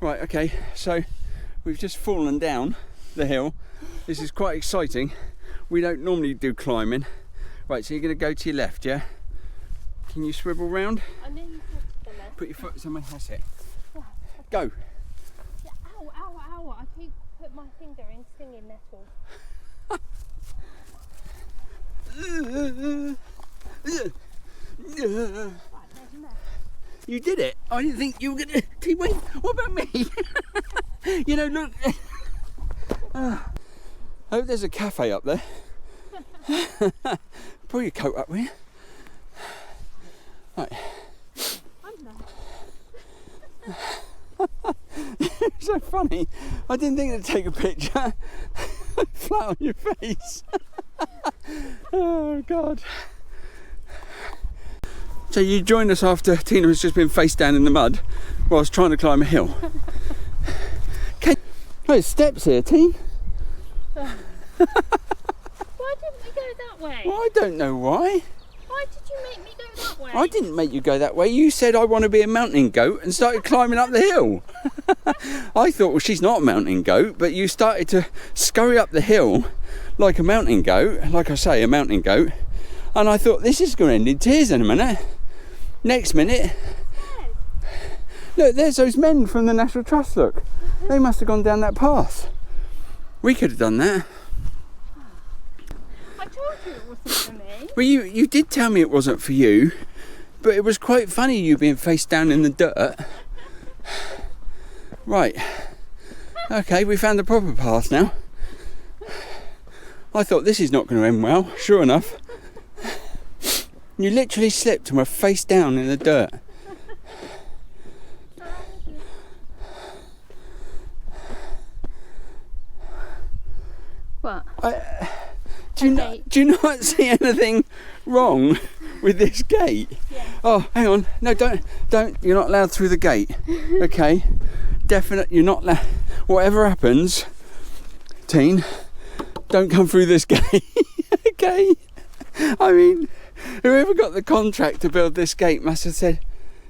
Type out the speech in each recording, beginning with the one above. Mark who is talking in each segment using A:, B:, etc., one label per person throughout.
A: Right, okay, so we've just fallen down the hill. This is quite exciting. We don't normally do climbing. Right, so you're going to go to your left, yeah? Can you swivel round?
B: I know you said to the left.
A: Put your foot somewhere, that's it.
B: Yeah, okay.
A: Go.
B: Yeah, ow. I keep putting my finger in stinging nettles. Right, there's enough.
A: You did it. I didn't think you were going to... Wait, what about me? You know, look. I hope there's a cafe up there. Pull your coat up, will you? Right.
B: I'm there.
A: It's so funny. I didn't think to take a picture. Flat on your face. Oh, God. So you joined us after Tina has just been face down in the mud whilst trying to climb a hill. Oh, there's steps here, Tina.
B: Why didn't we go that way?
A: Well, I don't know why.
B: Why did you make me go that way?
A: I didn't make you go that way. You said I want to be a mountain goat and started climbing up the hill. I thought, well, she's not a mountain goat, but you started to scurry up the hill like a mountain goat, like I say, a mountain goat. And I thought, this is going to end in tears in a minute. Next minute, look, there's those men from the National Trust, look. They must have gone down that path. We could have done that.
B: I told you it wasn't for me.
A: Well, you did tell me it wasn't for you, but it was quite funny you being face down in the dirt. Right. Okay, we found the proper path now. I thought this is not going to end well, sure enough. You literally slipped and were face down in the dirt.
B: What?
A: Do you not see anything wrong with this gate?
B: Yeah.
A: Oh, hang on. No, don't. You're not allowed through the gate. Okay. Definite. You're not allowed. Whatever happens, teen, don't come through this gate. Okay. I mean, whoever got the contract to build this gate must have said,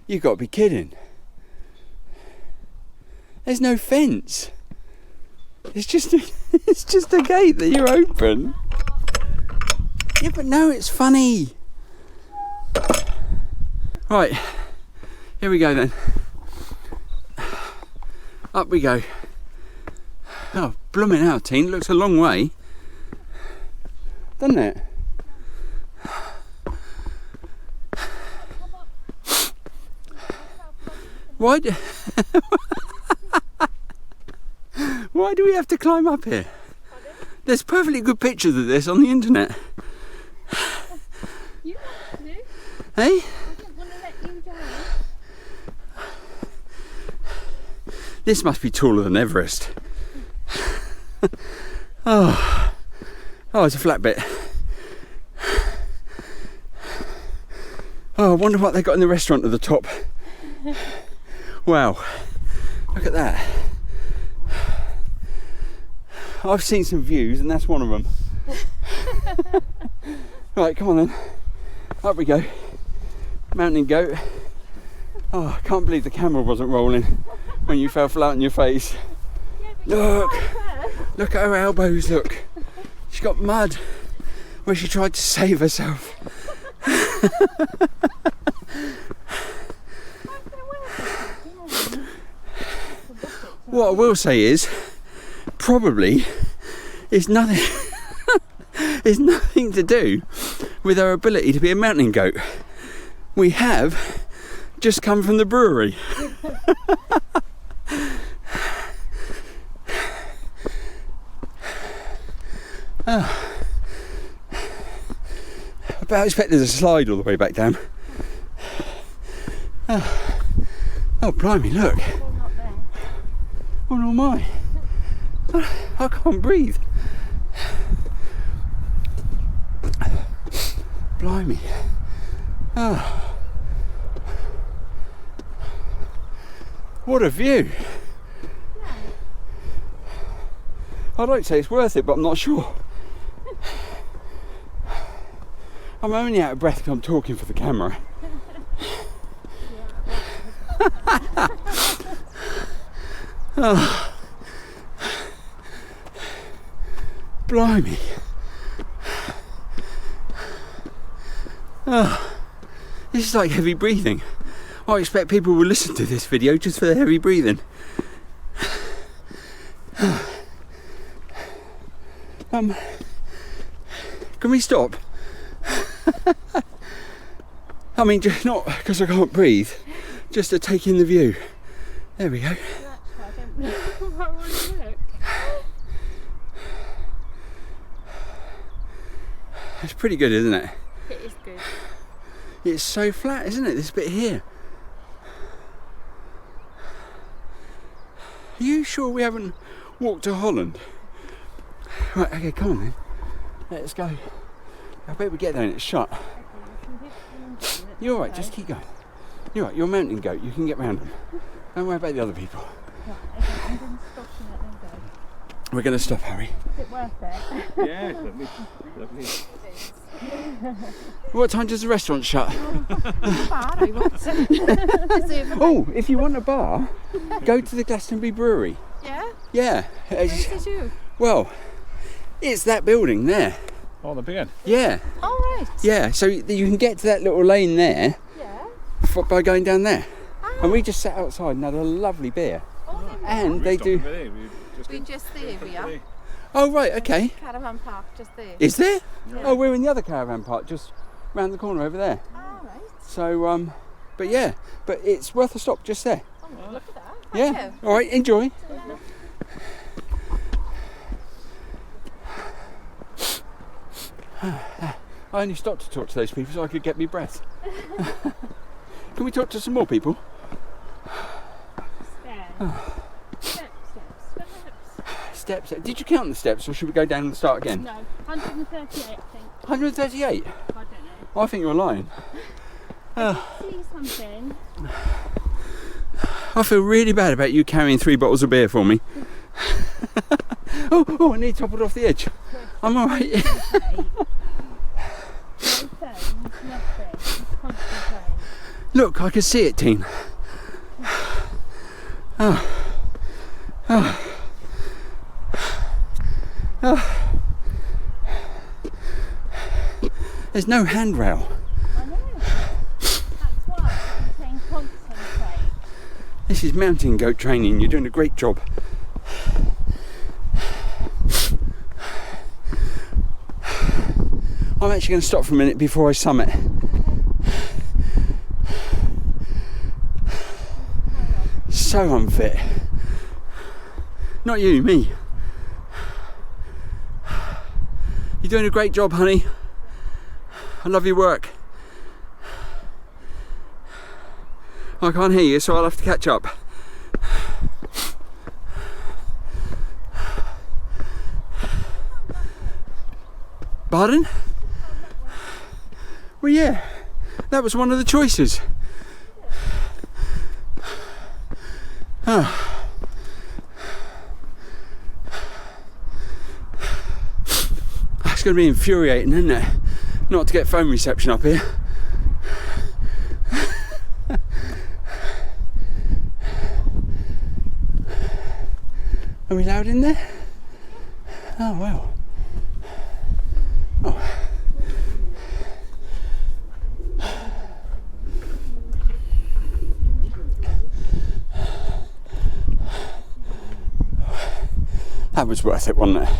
A: "You've got to be kidding." There's no fence. It's just a gate that you open. Yeah, but no, it's funny. Right, here we go then. Up we go. Oh, blooming hell, teen, looks a long way. Doesn't it? Why do we have to climb up here? There's perfectly good pictures of this on the internet.
B: You want to?
A: Hey?
B: I didn't want to let you down.
A: This must be taller than Everest. Oh, it's a flat bit. Oh, I wonder what they got in the restaurant at the top. Wow, look at that. I've seen some views and that's one of them. Right, come on then. Up we go. Mountain goat. Oh, I can't believe the camera wasn't rolling when you fell flat on your face.
B: Yeah,
A: Look at her elbows, look. She's got mud where she tried to save herself. What I will say is, probably, it's nothing to do with our ability to be a mountain goat. We have just come from the brewery. Oh. I about expect there's a slide all the way back down. Oh, blimey, look. Oh, no, my. I can't breathe. Blimey. Oh. What a view. I'd like to say it's worth it, but I'm not sure. I'm only out of breath because I'm talking for the camera. Oh. Blimey. Oh. This is like heavy breathing. I expect people will listen to this video just for the heavy breathing. Can we stop? I mean, just not because I can't breathe, just to take in the view. There we go. It's pretty good, isn't it?
B: It is good.
A: It's so flat, isn't it, this bit here? Are you sure we haven't walked to Holland? Right, okay, come on then. Let's go. I bet we get there and it's shut. You're alright, just keep going. You're right, you're a mountain goat, you can get round them. Don't worry about the other people.
B: Right, okay, I'm going to stop and let them go.
A: We're going to stop, Harry.
B: Is it worth it?
C: Yeah, lovely.
A: What time does the restaurant shut? Oh, if you want a bar, go to the Glastonbury brewery.
B: Yeah?
A: Yeah.
B: Where's the zoo?
A: Well, it's that building there.
C: Oh, the big one.
A: Yeah.
B: Oh, right.
A: Yeah, so you can get to that little lane there
B: Yeah.
A: by going down there.
B: Ah.
A: And we just sat outside and had a lovely beer.
B: Oh,
A: And they do...
B: we just there, we are.
A: Oh, right, okay.
B: Caravan park, just there.
A: Is there?
B: Yeah.
A: Oh, we're in the other caravan park, just round the corner over there.
B: Oh, right.
A: So, but yeah, but it's worth a stop just there.
B: Oh, look at that.
A: Yeah.
B: Thank you.
A: All right, enjoy. I only stopped to talk to those people so I could get me breath. Can we talk to some more people?
B: Steps.
A: Steps. Did you count the steps or should we go down and start again?
B: No, 138, I think.
A: 138?
B: I don't know.
A: I think you're lying.
B: See something.
A: I feel really bad about you carrying 3 bottles of beer for me. Oh, I need toppled off the edge. I'm alright.
B: No phones, nothing. Concentrate.
A: Look, I can see it, Teen. There's no handrail.
B: I know. That's why I'm saying concentrate.
A: This is mountain goat training. You're doing a great job. I'm actually going to stop for a minute before I summit. So unfit. Not you, me. You're doing a great job, honey. I love your work. I can't hear you, so I'll have to catch up. Pardon? Well, yeah, that was one of the choices. Oh. It's going to be infuriating, isn't it? Not to get phone reception up here. Are we loud in there? Oh, well. Oh. That was worth it, wasn't it?